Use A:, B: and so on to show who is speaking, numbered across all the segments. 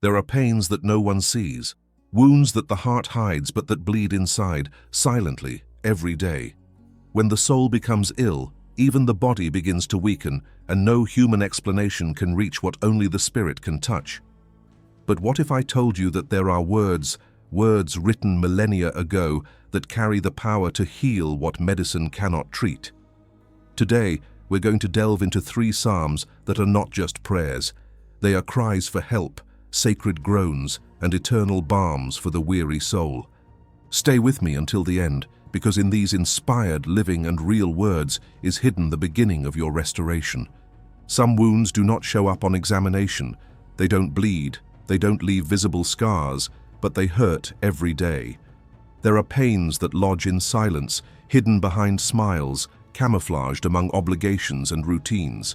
A: There are pains that no one sees, wounds that the heart hides but that bleed inside, silently, every day. When the soul becomes ill, even the body begins to weaken, and no human explanation can reach what only the spirit can touch. But what if I told you that there are words written millennia ago that carry the power to heal what medicine cannot treat? Today, we're going to delve into 3 psalms that are not just prayers. They are cries for help, sacred groans, and eternal balms for the weary soul. Stay with me until the end, because in these inspired, living, and real words is hidden the beginning of your restoration. Some wounds do not show up on examination. They don't bleed, they don't leave visible scars, but they hurt every day. There are pains that lodge in silence, hidden behind smiles, camouflaged among obligations and routines.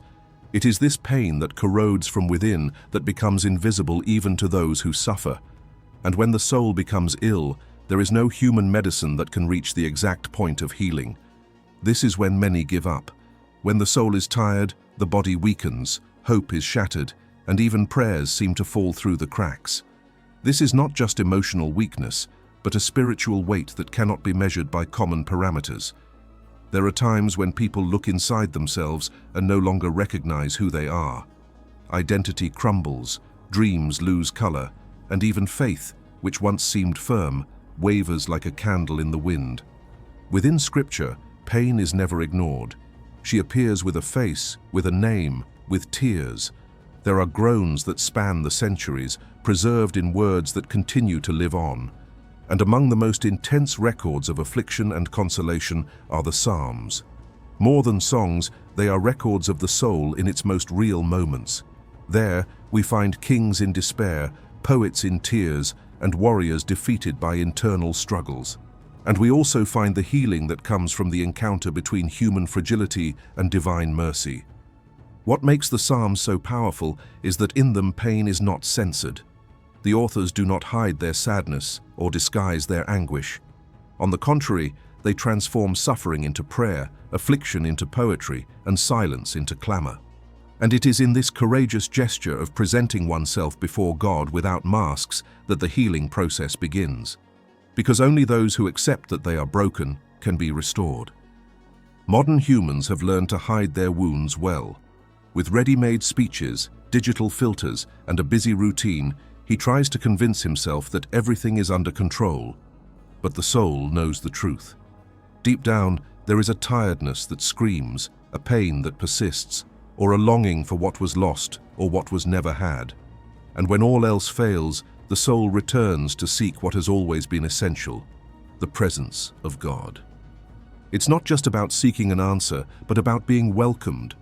A: It is this pain that corrodes from within that becomes invisible even to those who suffer. And when the soul becomes ill, there is no human medicine that can reach the exact point of healing. This is when many give up. When the soul is tired, the body weakens, hope is shattered, and even prayers seem to fall through the cracks. This is not just emotional weakness, but a spiritual weight that cannot be measured by common parameters. There are times when people look inside themselves and no longer recognize who they are. Identity crumbles, dreams lose color, and even faith, which once seemed firm, wavers like a candle in the wind. Within Scripture, pain is never ignored. She appears with a face, with a name, with tears. There are groans that span the centuries, preserved in words that continue to live on. And among the most intense records of affliction and consolation are the Psalms. More than songs, they are records of the soul in its most real moments. There, we find kings in despair, poets in tears, and warriors defeated by internal struggles. And we also find the healing that comes from the encounter between human fragility and divine mercy. What makes the Psalms so powerful is that in them pain is not censored. The authors do not hide their sadness or disguise their anguish. On the contrary, they transform suffering into prayer, affliction into poetry, and silence into clamor. And it is in this courageous gesture of presenting oneself before God without masks that the healing process begins. Because only those who accept that they are broken can be restored. Modern humans have learned to hide their wounds well. With ready-made speeches, digital filters, and a busy routine, he tries to convince himself that everything is under control. But the soul knows the truth. Deep down, there is a tiredness that screams, a pain that persists, or a longing for what was lost or what was never had. And when all else fails, the soul returns to seek what has always been essential, the presence of God. It's not just about seeking an answer, but about being welcomed.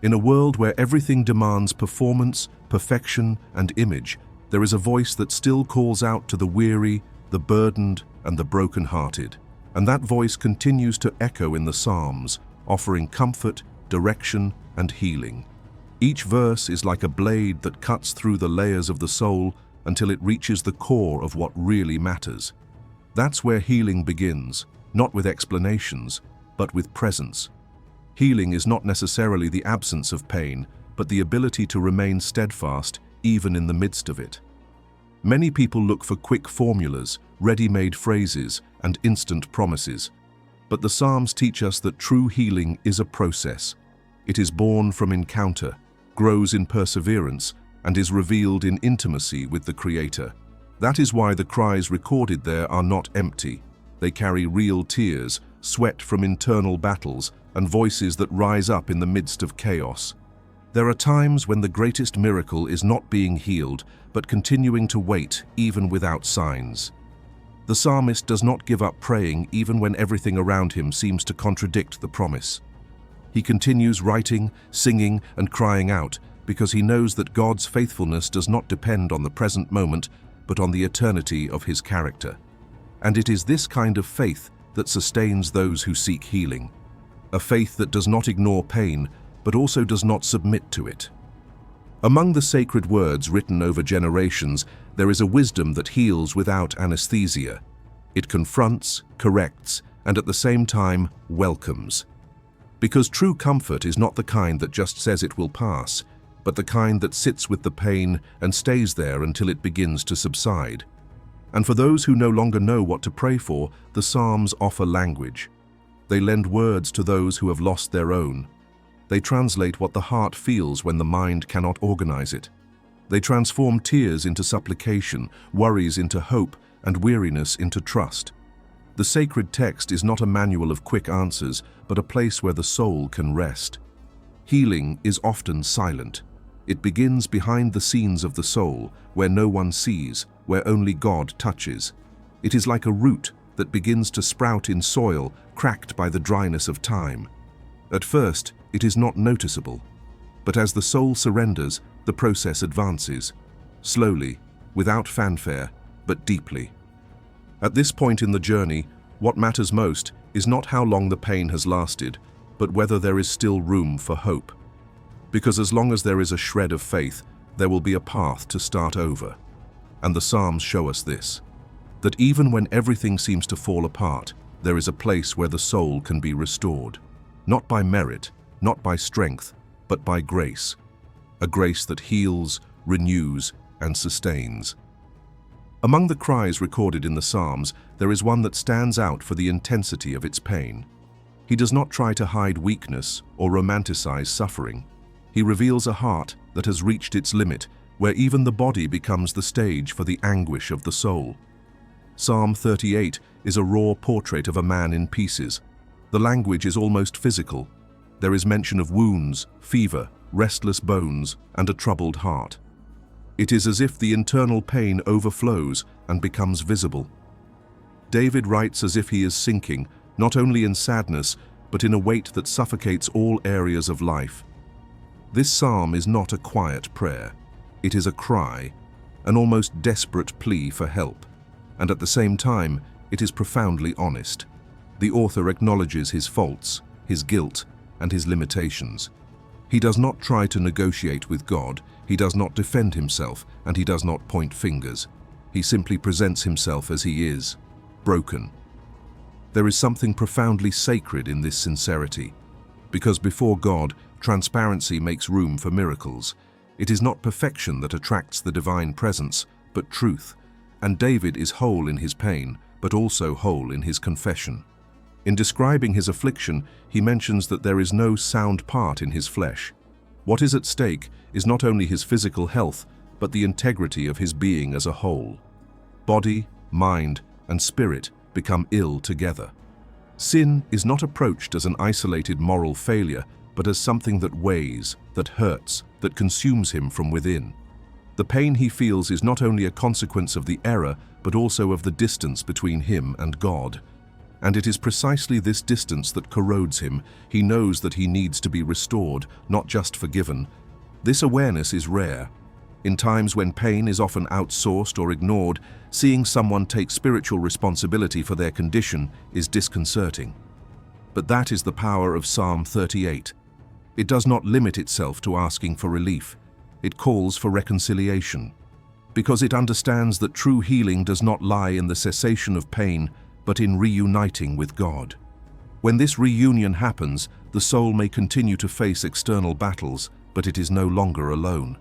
A: In a world where everything demands performance, perfection, and image, there is a voice that still calls out to the weary, the burdened, and the broken-hearted. And that voice continues to echo in the Psalms, offering comfort, direction, and healing. Each verse is like a blade that cuts through the layers of the soul until it reaches the core of what really matters. That's where healing begins, not with explanations, but with presence. Healing is not necessarily the absence of pain, but the ability to remain steadfast even in the midst of it. Many people look for quick formulas, ready-made phrases, and instant promises. But the Psalms teach us that true healing is a process. It is born from encounter, grows in perseverance, and is revealed in intimacy with the Creator. That is why the cries recorded there are not empty. They carry real tears, sweat from internal battles, and voices that rise up in the midst of chaos. There are times when the greatest miracle is not being healed, but continuing to wait even without signs. The psalmist does not give up praying even when everything around him seems to contradict the promise. He continues writing, singing, and crying out because he knows that God's faithfulness does not depend on the present moment, but on the eternity of His character. And it is this kind of faith that sustains those who seek healing. A faith that does not ignore pain, but also does not submit to it. Among the sacred words written over generations, there is a wisdom that heals without anesthesia. It confronts, corrects, and at the same time welcomes. Because true comfort is not the kind that just says it will pass, but the kind that sits with the pain and stays there until it begins to subside. And for those who no longer know what to pray for, the Psalms offer language. They lend words to those who have lost their own. They translate what the heart feels when the mind cannot organize it. They transform tears into supplication, worries into hope, and weariness into trust. The sacred text is not a manual of quick answers, but a place where the soul can rest. Healing is often silent. It begins behind the scenes of the soul, where no one sees, where only God touches. It is like a root that begins to sprout in soil cracked by the dryness of time. At first, it is not noticeable, but as the soul surrenders, the process advances, slowly, without fanfare, but deeply. At this point in the journey, what matters most is not how long the pain has lasted, but whether there is still room for hope. Because as long as there is a shred of faith, there will be a path to start over. And the Psalms show us this, that even when everything seems to fall apart, there is a place where the soul can be restored. Not by merit, not by strength, but by grace. A grace that heals, renews, and sustains. Among the cries recorded in the Psalms, there is one that stands out for the intensity of its pain. He does not try to hide weakness or romanticize suffering. He reveals a heart that has reached its limit, where even the body becomes the stage for the anguish of the soul. Psalm 38 is a raw portrait of a man in pieces. The language is almost physical. There is mention of wounds, fever, restless bones, and a troubled heart. It is as if the internal pain overflows and becomes visible. David writes as if he is sinking, not only in sadness, but in a weight that suffocates all areas of life. This psalm is not a quiet prayer. It is a cry, an almost desperate plea for help. And at the same time, it is profoundly honest. The author acknowledges his faults, his guilt, and his limitations. He does not try to negotiate with God, he does not defend himself, and he does not point fingers. He simply presents himself as he is, broken. There is something profoundly sacred in this sincerity, because before God, transparency makes room for miracles. It is not perfection that attracts the divine presence, but truth, and David is whole in his pain, but also whole in his confession. In describing his affliction, he mentions that there is no sound part in his flesh. What is at stake is not only his physical health, but the integrity of his being as a whole. Body, mind, and spirit become ill together. Sin is not approached as an isolated moral failure, but as something that weighs, that hurts, that consumes him from within. The pain he feels is not only a consequence of the error, but also of the distance between him and God. And it is precisely this distance that corrodes him. He knows that he needs to be restored, not just forgiven. This awareness is rare. In times when pain is often outsourced or ignored, seeing someone take spiritual responsibility for their condition is disconcerting. But that is the power of Psalm 38. It does not limit itself to asking for relief. It calls for reconciliation, because it understands that true healing does not lie in the cessation of pain, but in reuniting with God. When this reunion happens, the soul may continue to face external battles, but it is no longer alone.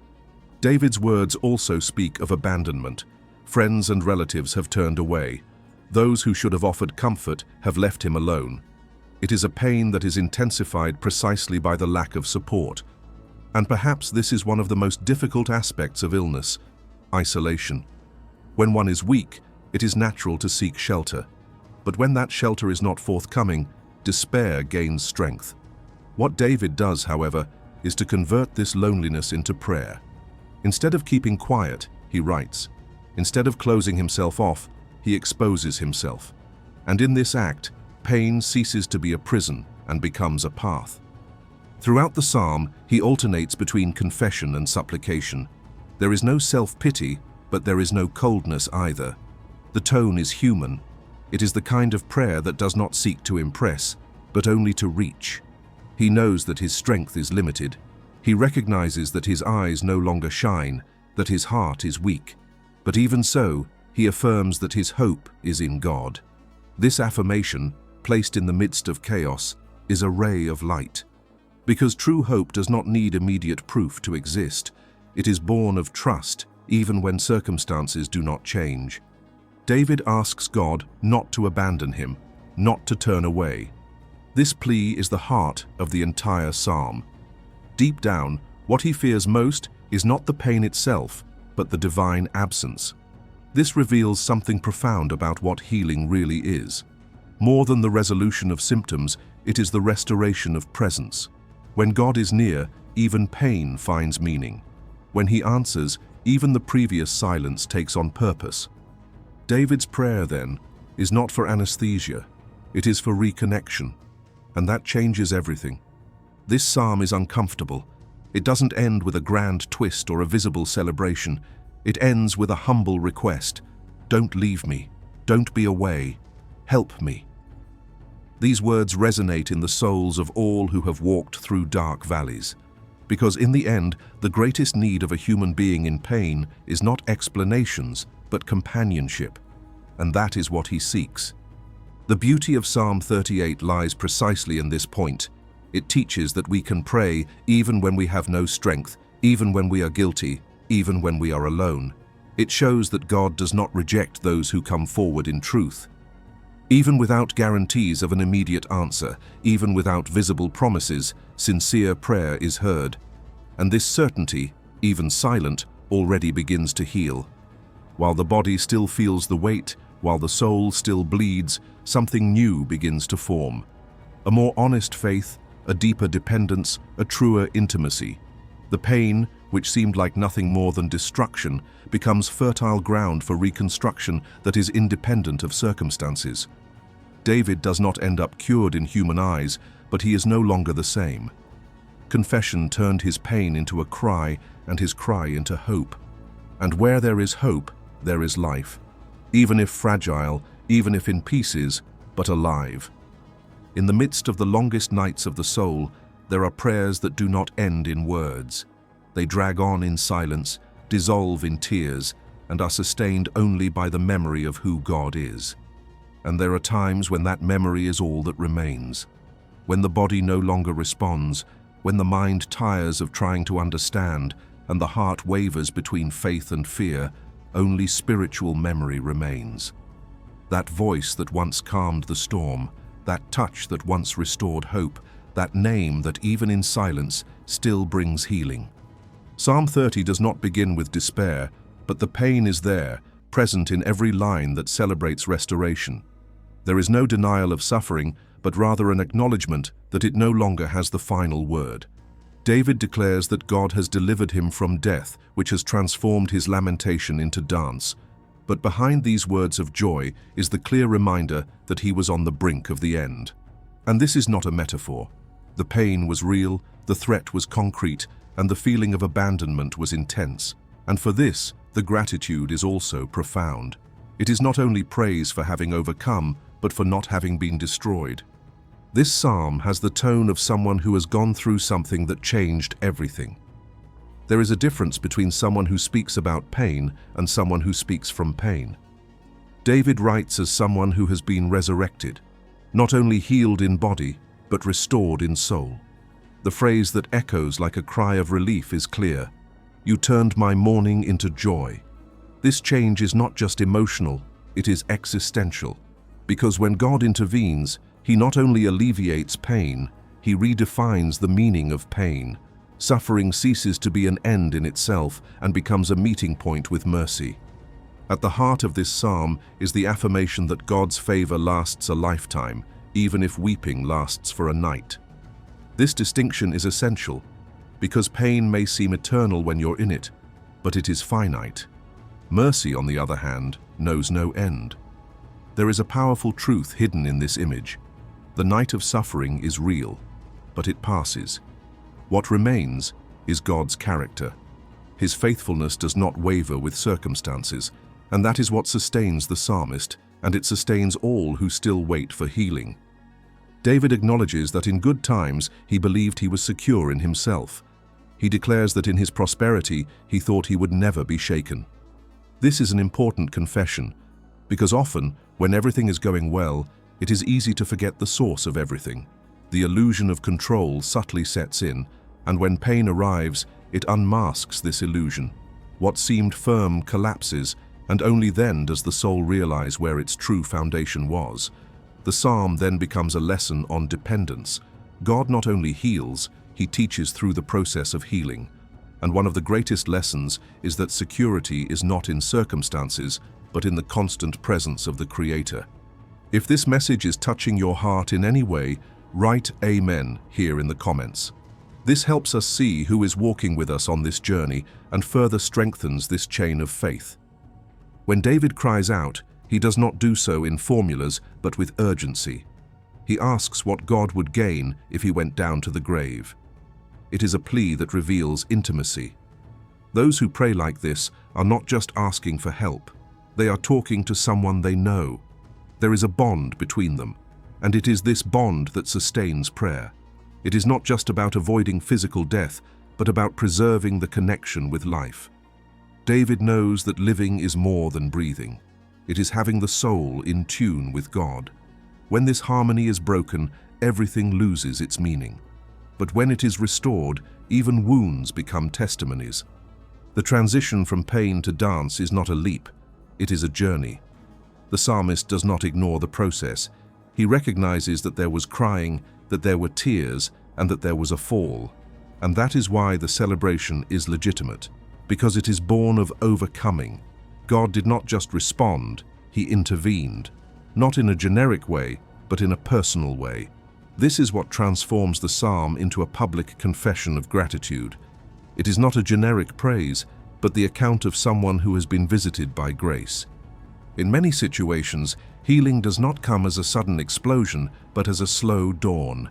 A: David's words also speak of abandonment. Friends and relatives have turned away. Those who should have offered comfort have left him alone. It is a pain that is intensified precisely by the lack of support. And perhaps this is one of the most difficult aspects of illness: isolation. When one is weak, it is natural to seek shelter. But when that shelter is not forthcoming, despair gains strength. What David does, however, is to convert this loneliness into prayer. Instead of keeping quiet, he writes. Instead of closing himself off, he exposes himself. And in this act, pain ceases to be a prison and becomes a path. Throughout the psalm, he alternates between confession and supplication. There is no self-pity, but there is no coldness either. The tone is human. It is the kind of prayer that does not seek to impress, but only to reach. He knows that his strength is limited. He recognizes that his eyes no longer shine, that his heart is weak. But even so, he affirms that his hope is in God. This affirmation, placed in the midst of chaos, is a ray of light. Because true hope does not need immediate proof to exist. It is born of trust, even when circumstances do not change. David asks God not to abandon him, not to turn away. This plea is the heart of the entire psalm. Deep down, what he fears most is not the pain itself, but the divine absence. This reveals something profound about what healing really is. More than the resolution of symptoms, it is the restoration of presence. When God is near, even pain finds meaning. When he answers, even the previous silence takes on purpose. David's prayer, then, is not for anesthesia, it is for reconnection, and that changes everything. This psalm is uncomfortable. It doesn't end with a grand twist or a visible celebration. It ends with a humble request. Don't leave me. Don't be away. Help me. These words resonate in the souls of all who have walked through dark valleys. Because in the end, the greatest need of a human being in pain is not explanations, but companionship. And that is what he seeks. The beauty of Psalm 38 lies precisely in this point. It teaches that we can pray even when we have no strength, even when we are guilty, even when we are alone. It shows that God does not reject those who come forward in truth. Even without guarantees of an immediate answer, even without visible promises, sincere prayer is heard. And this certainty, even silent, already begins to heal. While the body still feels the weight, while the soul still bleeds, something new begins to form. A more honest faith, a deeper dependence, a truer intimacy. The pain, which seemed like nothing more than destruction, becomes fertile ground for reconstruction that is independent of circumstances. David does not end up cured in human eyes, but he is no longer the same. Confession turned his pain into a cry and his cry into hope. And where there is hope, there is life. Even if fragile, even if in pieces, but alive. In the midst of the longest nights of the soul, there are prayers that do not end in words. They drag on in silence, dissolve in tears, and are sustained only by the memory of who God is. And there are times when that memory is all that remains. When the body no longer responds, when the mind tires of trying to understand, and the heart wavers between faith and fear, only spiritual memory remains. That voice that once calmed the storm, that touch that once restored hope, that name that even in silence still brings healing. Psalm 30 does not begin with despair, but the pain is there, present in every line that celebrates restoration. There is no denial of suffering, but rather an acknowledgement that it no longer has the final word. David declares that God has delivered him from death, which has transformed his lamentation into dance. But behind these words of joy is the clear reminder that he was on the brink of the end. And this is not a metaphor. The pain was real, the threat was concrete, and the feeling of abandonment was intense. And for this, the gratitude is also profound. It is not only praise for having overcome, but for not having been destroyed. This psalm has the tone of someone who has gone through something that changed everything. There is a difference between someone who speaks about pain and someone who speaks from pain. David writes as someone who has been resurrected, not only healed in body, but restored in soul. The phrase that echoes like a cry of relief is clear. You turned my mourning into joy. This change is not just emotional, it is existential. Because when God intervenes, he not only alleviates pain, he redefines the meaning of pain. Suffering ceases to be an end in itself and becomes a meeting point with mercy. At the heart of this psalm is the affirmation that God's favor lasts a lifetime, even if weeping lasts for a night. This distinction is essential, because pain may seem eternal when you're in it, but it is finite. Mercy, on the other hand, knows no end. There is a powerful truth hidden in this image. The night of suffering is real, but it passes. What remains is God's character. His faithfulness does not waver with circumstances, and that is what sustains the psalmist, and it sustains all who still wait for healing. David acknowledges that in good times he believed he was secure in himself. He declares that in his prosperity he thought he would never be shaken. This is an important confession, because often, when everything is going well, it is easy to forget the source of everything. The illusion of control subtly sets in, and when pain arrives, it unmasks this illusion. What seemed firm collapses, and only then does the soul realize where its true foundation was. The psalm then becomes a lesson on dependence. God not only heals, He teaches through the process of healing. And one of the greatest lessons is that security is not in circumstances, but in the constant presence of the Creator. If this message is touching your heart in any way, write Amen here in the comments. This helps us see who is walking with us on this journey and further strengthens this chain of faith. When David cries out, he does not do so in formulas, but with urgency. He asks what God would gain if he went down to the grave. It is a plea that reveals intimacy. Those who pray like this are not just asking for help. They are talking to someone they know. There is a bond between them, and it is this bond that sustains prayer. It is not just about avoiding physical death, but about preserving the connection with life. David knows that living is more than breathing. It is having the soul in tune with God. When this harmony is broken, everything loses its meaning. But when it is restored, even wounds become testimonies. The transition from pain to dance is not a leap, it is a journey. The psalmist does not ignore the process. He recognizes that there was crying, that there were tears, and that there was a fall. And that is why the celebration is legitimate, because it is born of overcoming. God did not just respond, He intervened. Not in a generic way, but in a personal way. This is what transforms the psalm into a public confession of gratitude. It is not a generic praise, but the account of someone who has been visited by grace. In many situations, healing does not come as a sudden explosion, but as a slow dawn.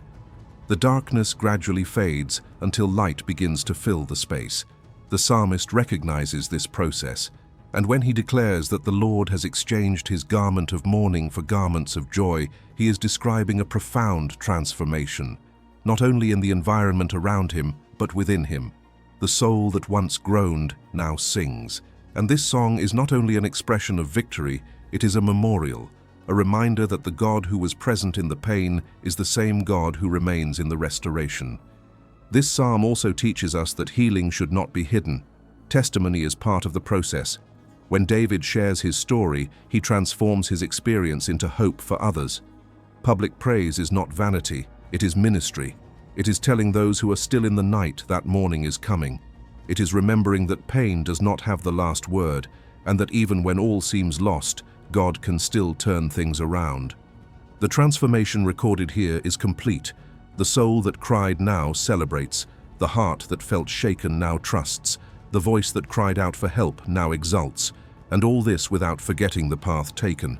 A: The darkness gradually fades until light begins to fill the space. The psalmist recognizes this process, and when he declares that the Lord has exchanged his garment of mourning for garments of joy, he is describing a profound transformation, not only in the environment around him, but within him. The soul that once groaned now sings. And this song is not only an expression of victory, it is a memorial, a reminder that the God who was present in the pain is the same God who remains in the restoration. This psalm also teaches us that healing should not be hidden. Testimony is part of the process. When David shares his story, he transforms his experience into hope for others. Public praise is not vanity, it is ministry. It is telling those who are still in the night that morning is coming. It is remembering that pain does not have the last word, and that even when all seems lost, God can still turn things around. The transformation recorded here is complete. The soul that cried now celebrates. The heart that felt shaken now trusts. The voice that cried out for help now exults. And all this without forgetting the path taken.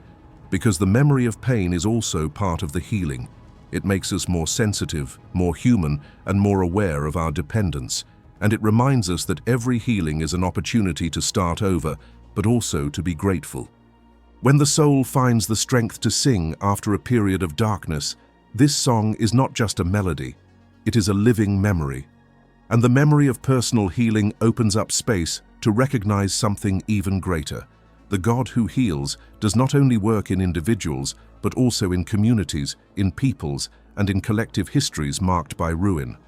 A: Because the memory of pain is also part of the healing. It makes us more sensitive, more human, and more aware of our dependence. And it reminds us that every healing is an opportunity to start over, but also to be grateful. When the soul finds the strength to sing after a period of darkness, this song is not just a melody, it is a living memory. And the memory of personal healing opens up space to recognize something even greater. The God who heals does not only work in individuals, but also in communities, in peoples, and in collective histories marked by ruin.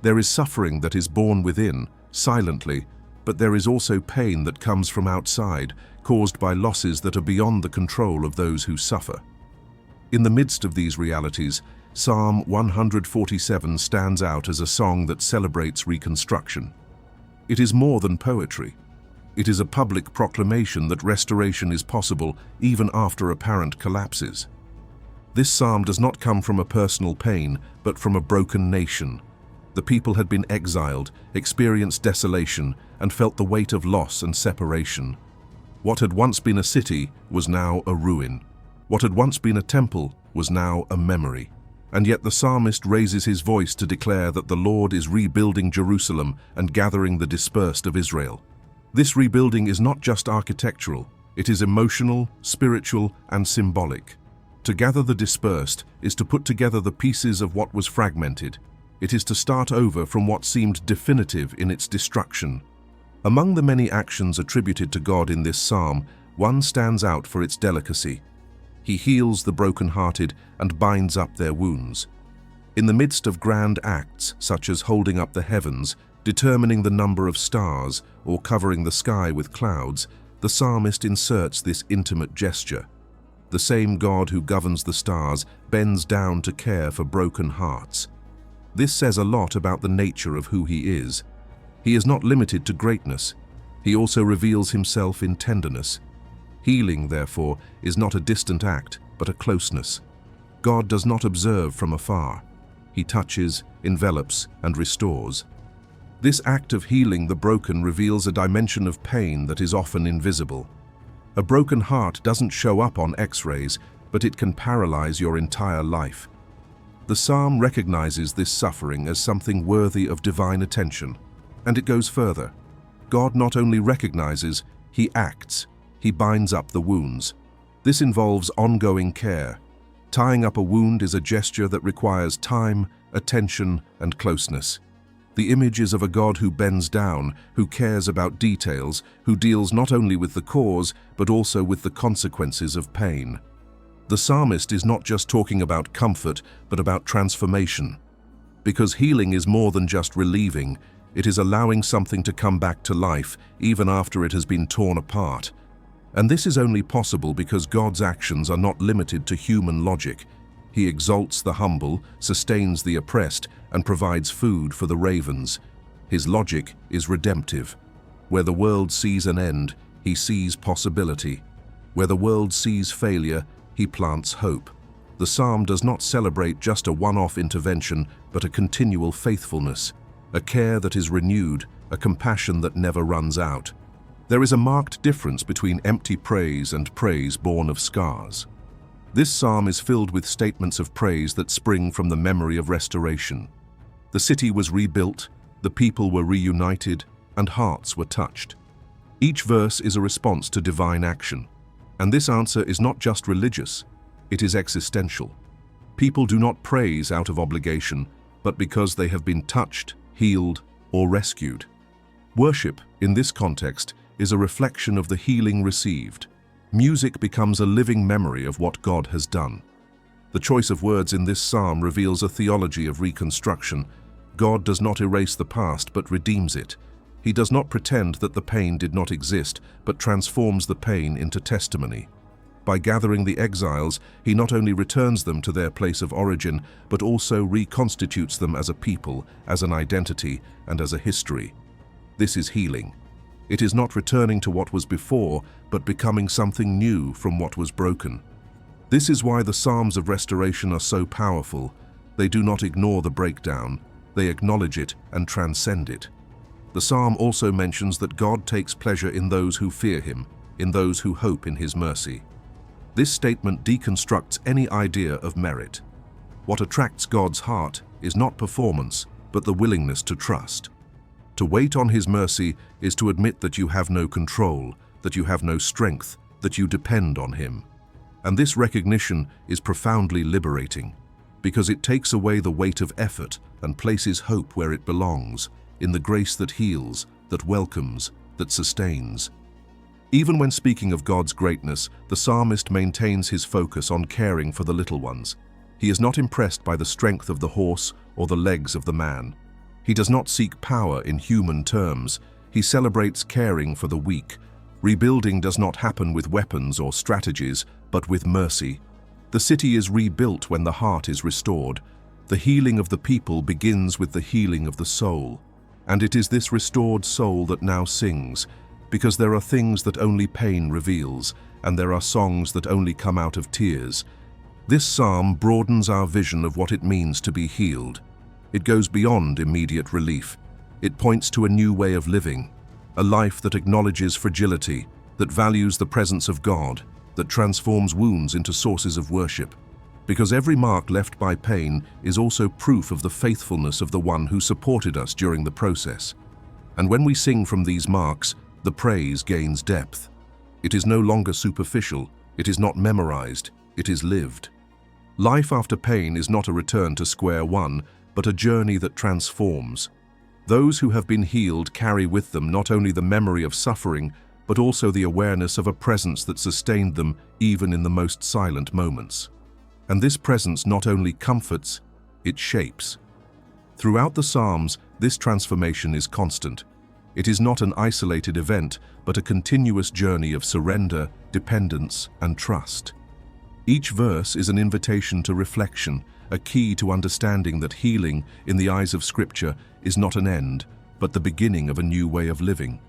A: There is suffering that is born within, silently, but there is also pain that comes from outside, caused by losses that are beyond the control of those who suffer. In the midst of these realities, Psalm 147 stands out as a song that celebrates reconstruction. It is more than poetry. It is a public proclamation that restoration is possible even after apparent collapses. This psalm does not come from a personal pain, but from a broken nation. The people had been exiled, experienced desolation, and felt the weight of loss and separation. What had once been a city was now a ruin. What had once been a temple was now a memory. And yet the psalmist raises his voice to declare that the Lord is rebuilding Jerusalem and gathering the dispersed of Israel. This rebuilding is not just architectural, it is emotional, spiritual, and symbolic. To gather the dispersed is to put together the pieces of what was fragmented. It is to start over from what seemed definitive in its destruction. Among the many actions attributed to God in this psalm, one stands out for its delicacy. He heals the brokenhearted and binds up their wounds. In the midst of grand acts, such as holding up the heavens, determining the number of stars, or covering the sky with clouds, the psalmist inserts this intimate gesture. The same God who governs the stars bends down to care for broken hearts. This says a lot about the nature of who he is. He is not limited to greatness. He also reveals himself in tenderness. Healing, therefore, is not a distant act, but a closeness. God does not observe from afar. He touches, envelops, and restores. This act of healing the broken reveals a dimension of pain that is often invisible. A broken heart doesn't show up on X-rays, but it can paralyze your entire life. The psalm recognizes this suffering as something worthy of divine attention, and it goes further. God not only recognizes, he acts. He binds up the wounds. This involves ongoing care. Tying up a wound is a gesture that requires time, attention, and closeness. The image is of a God who bends down, who cares about details, who deals not only with the cause, but also with the consequences of pain. The psalmist is not just talking about comfort, but about transformation. Because healing is more than just relieving, it is allowing something to come back to life, even after it has been torn apart. And this is only possible because God's actions are not limited to human logic. He exalts the humble, sustains the oppressed, and provides food for the ravens. His logic is redemptive. Where the world sees an end, he sees possibility. Where the world sees failure, he plants hope. The psalm does not celebrate just a one-off intervention, but a continual faithfulness, a care that is renewed, a compassion that never runs out. There is a marked difference between empty praise and praise born of scars. This psalm is filled with statements of praise that spring from the memory of restoration. The city was rebuilt, the people were reunited, and hearts were touched. Each verse is a response to divine action. And this answer is not just religious, it is existential. People do not praise out of obligation, but because they have been touched, healed, or rescued. Worship, in this context, is a reflection of the healing received. Music becomes a living memory of what God has done. The choice of words in this psalm reveals a theology of reconstruction. God does not erase the past, but redeems it. He does not pretend that the pain did not exist, but transforms the pain into testimony. By gathering the exiles, he not only returns them to their place of origin, but also reconstitutes them as a people, as an identity, and as a history. This is healing. It is not returning to what was before, but becoming something new from what was broken. This is why the Psalms of Restoration are so powerful. They do not ignore the breakdown, they acknowledge it and transcend it. The psalm also mentions that God takes pleasure in those who fear him, in those who hope in his mercy. This statement deconstructs any idea of merit. What attracts God's heart is not performance, but the willingness to trust. To wait on his mercy is to admit that you have no control, that you have no strength, that you depend on him. And this recognition is profoundly liberating, because it takes away the weight of effort and places hope where it belongs, in the grace that heals, that welcomes, that sustains. Even when speaking of God's greatness, the psalmist maintains his focus on caring for the little ones. He is not impressed by the strength of the horse or the legs of the man. He does not seek power in human terms. He celebrates caring for the weak. Rebuilding does not happen with weapons or strategies, but with mercy. The city is rebuilt when the heart is restored. The healing of the people begins with the healing of the soul. And it is this restored soul that now sings, because there are things that only pain reveals, and there are songs that only come out of tears. This psalm broadens our vision of what it means to be healed. It goes beyond immediate relief. It points to a new way of living, a life that acknowledges fragility, that values the presence of God, that transforms wounds into sources of worship. Because every mark left by pain is also proof of the faithfulness of the one who supported us during the process. And when we sing from these marks, the praise gains depth. It is no longer superficial, it is not memorized, it is lived. Life after pain is not a return to square one, but a journey that transforms. Those who have been healed carry with them not only the memory of suffering, but also the awareness of a presence that sustained them even in the most silent moments. And this presence not only comforts, it shapes. Throughout the Psalms, this transformation is constant. It is not an isolated event, but a continuous journey of surrender, dependence, and trust. Each verse is an invitation to reflection, a key to understanding that healing, in the eyes of Scripture, is not an end, but the beginning of a new way of living.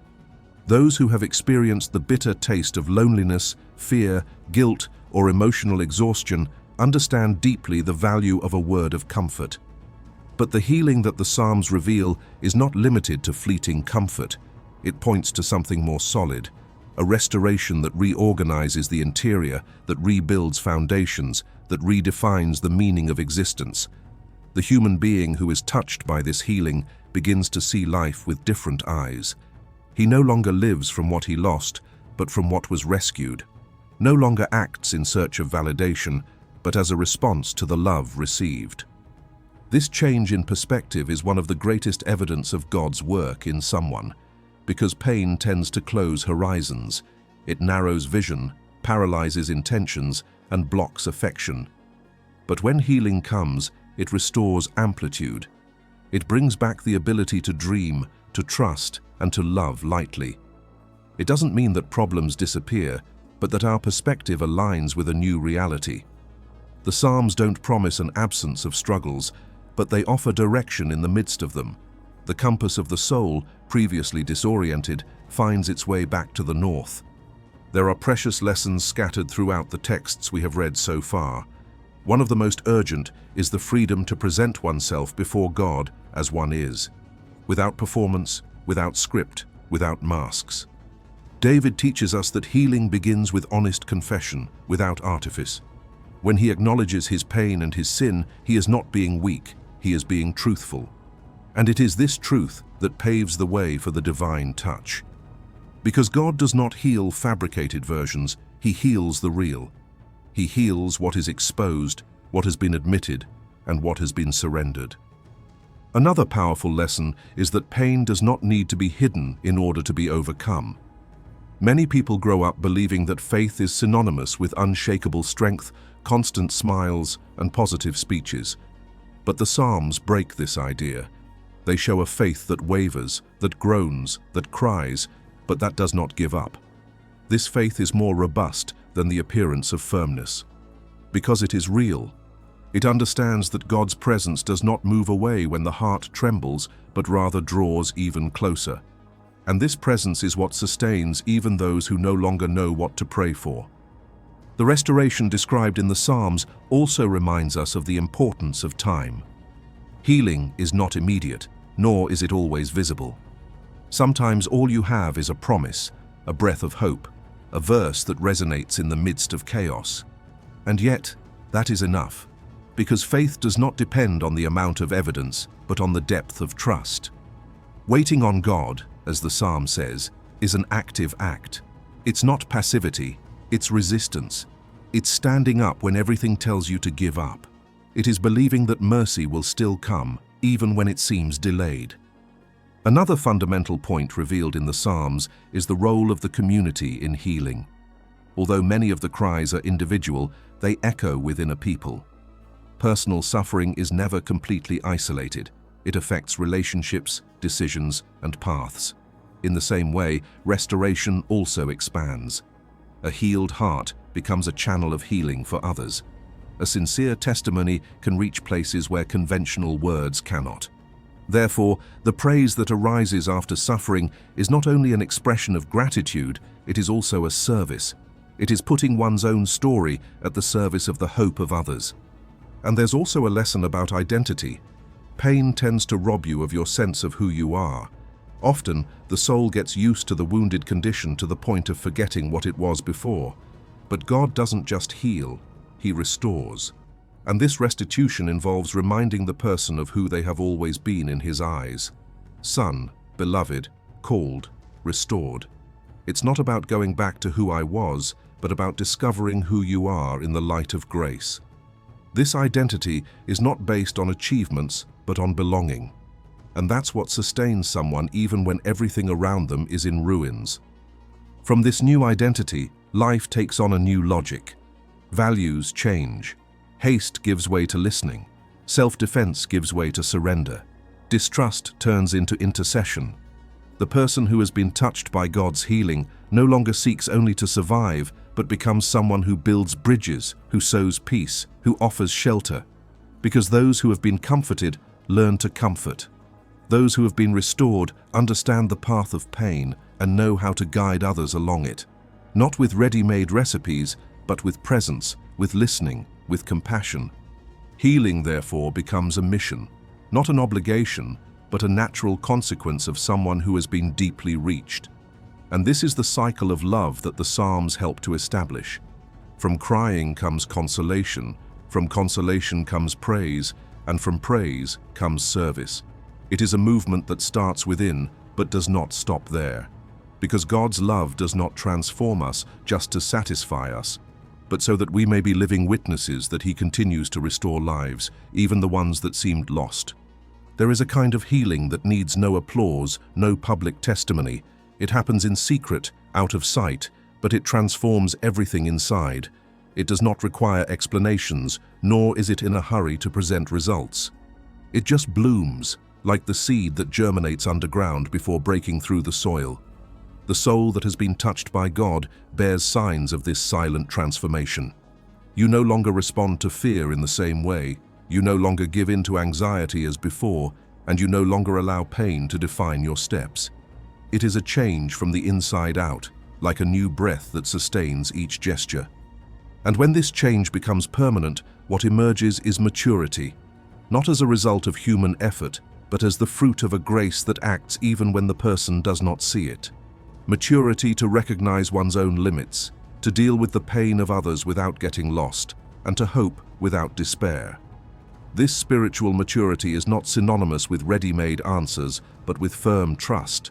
A: Those who have experienced the bitter taste of loneliness, fear, guilt, or emotional exhaustion understand deeply the value of a word of comfort. But the healing that the Psalms reveal is not limited to fleeting comfort. It points to something more solid, a restoration that reorganizes the interior, that rebuilds foundations, that redefines the meaning of existence. The human being who is touched by this healing begins to see life with different eyes. He no longer lives from what he lost, but from what was rescued. No longer acts in search of validation, but as a response to the love received. This change in perspective is one of the greatest evidence of God's work in someone, because pain tends to close horizons. It narrows vision, paralyzes intentions, and blocks affection. But when healing comes, it restores amplitude. It brings back the ability to dream, to trust, and to love lightly. It doesn't mean that problems disappear, but that our perspective aligns with a new reality. The Psalms don't promise an absence of struggles, but they offer direction in the midst of them. The compass of the soul, previously disoriented, finds its way back to the north. There are precious lessons scattered throughout the texts we have read so far. One of the most urgent is the freedom to present oneself before God as one is, without performance, without script, without masks. David teaches us that healing begins with honest confession, without artifice. When he acknowledges his pain and his sin, he is not being weak, he is being truthful. And it is this truth that paves the way for the divine touch. Because God does not heal fabricated versions, he heals the real. He heals what is exposed, what has been admitted, and what has been surrendered. Another powerful lesson is that pain does not need to be hidden in order to be overcome. Many people grow up believing that faith is synonymous with unshakable strength, constant smiles, and positive speeches. But the Psalms break this idea. They show a faith that wavers, that groans, that cries, but that does not give up. This faith is more robust than the appearance of firmness. Because it is real. It understands that God's presence does not move away when the heart trembles, but rather draws even closer. And this presence is what sustains even those who no longer know what to pray for. The restoration described in the Psalms also reminds us of the importance of time. Healing is not immediate, nor is it always visible. Sometimes all you have is a promise, a breath of hope, a verse that resonates in the midst of chaos. And yet, that is enough, because faith does not depend on the amount of evidence, but on the depth of trust. Waiting on God, as the Psalm says, is an active act. It's not passivity, it's resistance. It's standing up when everything tells you to give up. It is believing that mercy will still come, even when it seems delayed. Another fundamental point revealed in the Psalms is the role of the community in healing. Although many of the cries are individual, they echo within a people. Personal suffering is never completely isolated. It affects relationships, decisions, and paths. In the same way, restoration also expands. A healed heart becomes a channel of healing for others. A sincere testimony can reach places where conventional words cannot. Therefore, the praise that arises after suffering is not only an expression of gratitude, it is also a service. It is putting one's own story at the service of the hope of others. And there's also a lesson about identity. Pain tends to rob you of your sense of who you are. Often, the soul gets used to the wounded condition to the point of forgetting what it was before. But God doesn't just heal, He restores. And this restitution involves reminding the person of who they have always been in His eyes. Son, beloved, called, restored. It's not about going back to who I was, but about discovering who you are in the light of grace. This identity is not based on achievements, but on belonging. And that's what sustains someone even when everything around them is in ruins. From this new identity, life takes on a new logic. Values change. Haste gives way to listening. Self-defense gives way to surrender. Distrust turns into intercession. The person who has been touched by God's healing no longer seeks only to survive, but becomes someone who builds bridges, who sows peace, who offers shelter. Because those who have been comforted learn to comfort. Those who have been restored understand the path of pain and know how to guide others along it. Not with ready-made recipes, but with presence, with listening, with compassion. Healing, therefore, becomes a mission, not an obligation, but a natural consequence of someone who has been deeply reached. And this is the cycle of love that the Psalms help to establish. From crying comes consolation, from consolation comes praise, and from praise comes service. It is a movement that starts within, but does not stop there. Because God's love does not transform us just to satisfy us, but so that we may be living witnesses that He continues to restore lives, even the ones that seemed lost. There is a kind of healing that needs no applause, no public testimony. It happens in secret, out of sight, but it transforms everything inside. It does not require explanations, nor is it in a hurry to present results. It just blooms, like the seed that germinates underground before breaking through the soil. The soul that has been touched by God bears signs of this silent transformation. You no longer respond to fear in the same way. You no longer give in to anxiety as before, and you no longer allow pain to define your steps. It is a change from the inside out, like a new breath that sustains each gesture. And when this change becomes permanent, what emerges is maturity, not as a result of human effort, but as the fruit of a grace that acts even when the person does not see it. Maturity to recognize one's own limits, to deal with the pain of others without getting lost, and to hope without despair. This spiritual maturity is not synonymous with ready-made answers, but with firm trust.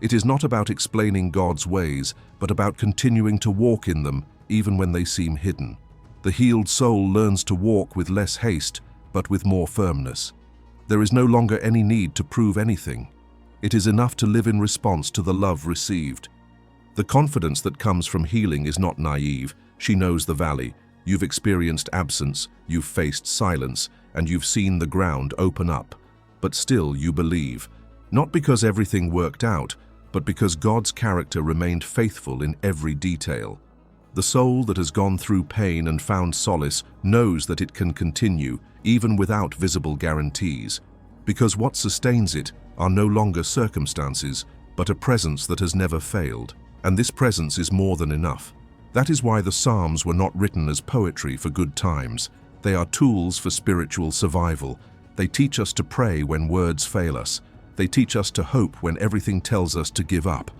A: It is not about explaining God's ways, but about continuing to walk in them, even when they seem hidden. The healed soul learns to walk with less haste, but with more firmness. There is no longer any need to prove anything. It is enough to live in response to the love received. The confidence that comes from healing is not naive. She knows the valley. You've experienced absence, you've faced silence, and you've seen the ground open up. But still you believe, not because everything worked out, but because God's character remained faithful in every detail. The soul that has gone through pain and found solace knows that it can continue, even without visible guarantees, because what sustains it are no longer circumstances, but a presence that has never failed. And this presence is more than enough. That is why the Psalms were not written as poetry for good times. They are tools for spiritual survival. They teach us to pray when words fail us. They teach us to hope when everything tells us to give up.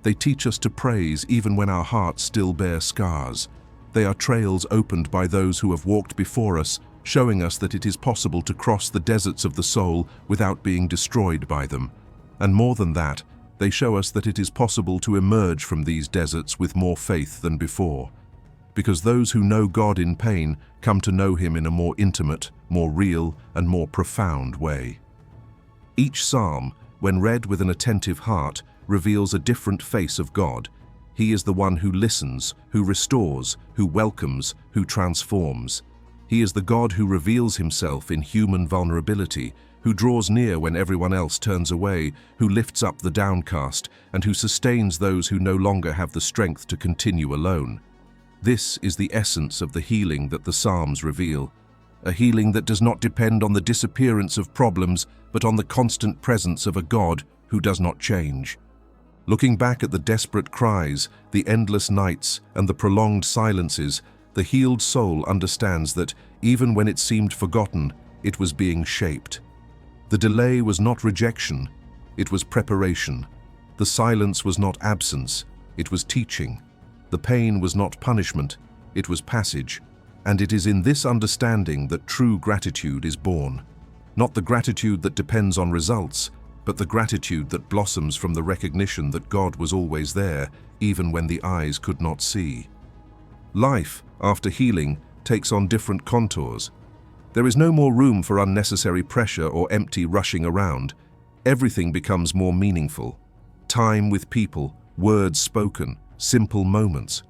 A: They teach us to praise even when our hearts still bear scars. They are trails opened by those who have walked before us, showing us that it is possible to cross the deserts of the soul without being destroyed by them. And more than that, they show us that it is possible to emerge from these deserts with more faith than before. Because those who know God in pain come to know Him in a more intimate, more real, and more profound way. Each psalm, when read with an attentive heart, reveals a different face of God. He is the one who listens, who restores, who welcomes, who transforms. He is the God who reveals Himself in human vulnerability, who draws near when everyone else turns away, who lifts up the downcast, and who sustains those who no longer have the strength to continue alone. This is the essence of the healing that the Psalms reveal, a healing that does not depend on the disappearance of problems, but on the constant presence of a God who does not change. Looking back at the desperate cries, the endless nights, and the prolonged silences, the healed soul understands that, even when it seemed forgotten, it was being shaped. The delay was not rejection, it was preparation. The silence was not absence, it was teaching. The pain was not punishment, it was passage. And it is in this understanding that true gratitude is born. Not the gratitude that depends on results, but the gratitude that blossoms from the recognition that God was always there, even when the eyes could not see. Life, after healing, takes on different contours. There is no more room for unnecessary pressure or empty rushing around. Everything becomes more meaningful. Time with people, words spoken, simple moments.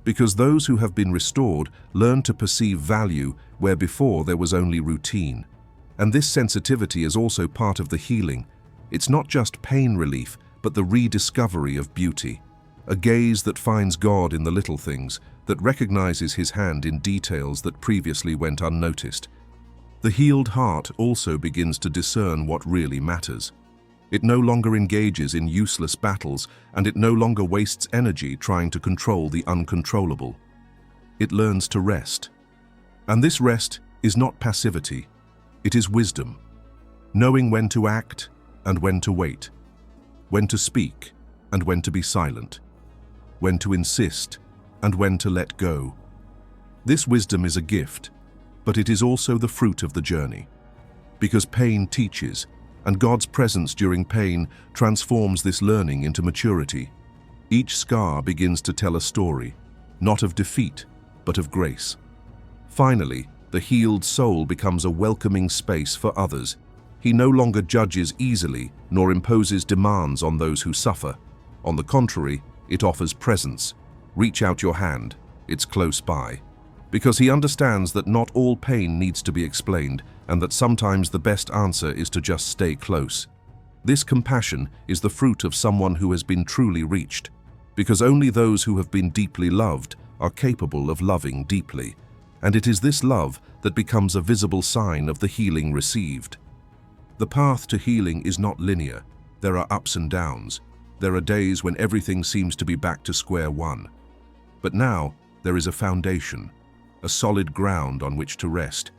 A: Because those who have been restored learn to perceive value where before there was only routine. And this sensitivity is also part of the healing. It's not just pain relief, but the rediscovery of beauty. A gaze that finds God in the little things, that recognizes His hand in details that previously went unnoticed. The healed heart also begins to discern what really matters. It no longer engages in useless battles, and it no longer wastes energy trying to control the uncontrollable. It learns to rest. And this rest is not passivity, it is wisdom. Knowing when to act and when to wait, when to speak and when to be silent, when to insist and when to let go. This wisdom is a gift, but it is also the fruit of the journey. Because pain teaches, and God's presence during pain transforms this learning into maturity. Each scar begins to tell a story, not of defeat, but of grace. Finally, the healed soul becomes a welcoming space for others. He no longer judges easily, nor imposes demands on those who suffer. On the contrary, it offers presence. Reach out your hand, it's close by. Because he understands that not all pain needs to be explained, and that sometimes the best answer is to just stay close. This compassion is the fruit of someone who has been truly reached, because only those who have been deeply loved are capable of loving deeply, and it is this love that becomes a visible sign of the healing received. The path to healing is not linear. There are ups and downs. There are days when everything seems to be back to square one. But now, there is a foundation, a solid ground on which to rest.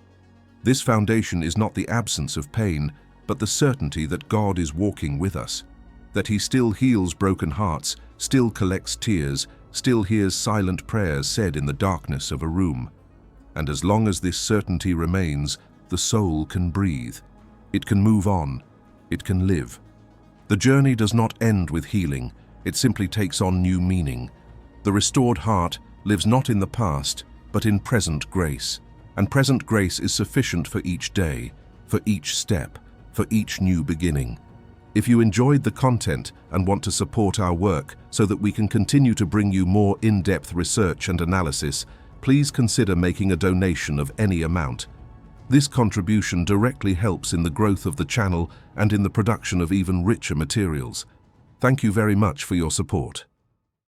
A: This foundation is not the absence of pain, but the certainty that God is walking with us, that He still heals broken hearts, still collects tears, still hears silent prayers said in the darkness of a room. And as long as this certainty remains, the soul can breathe. It can move on. It can live. The journey does not end with healing. It simply takes on new meaning. The restored heart lives not in the past, but in present grace. And present grace is sufficient for each day, for each step, for each new beginning. If you enjoyed the content and want to support our work so that we can continue to bring you more in-depth research and analysis, please consider making a donation of any amount. This contribution directly helps in the growth of the channel and in the production of even richer materials. Thank you very much for your support.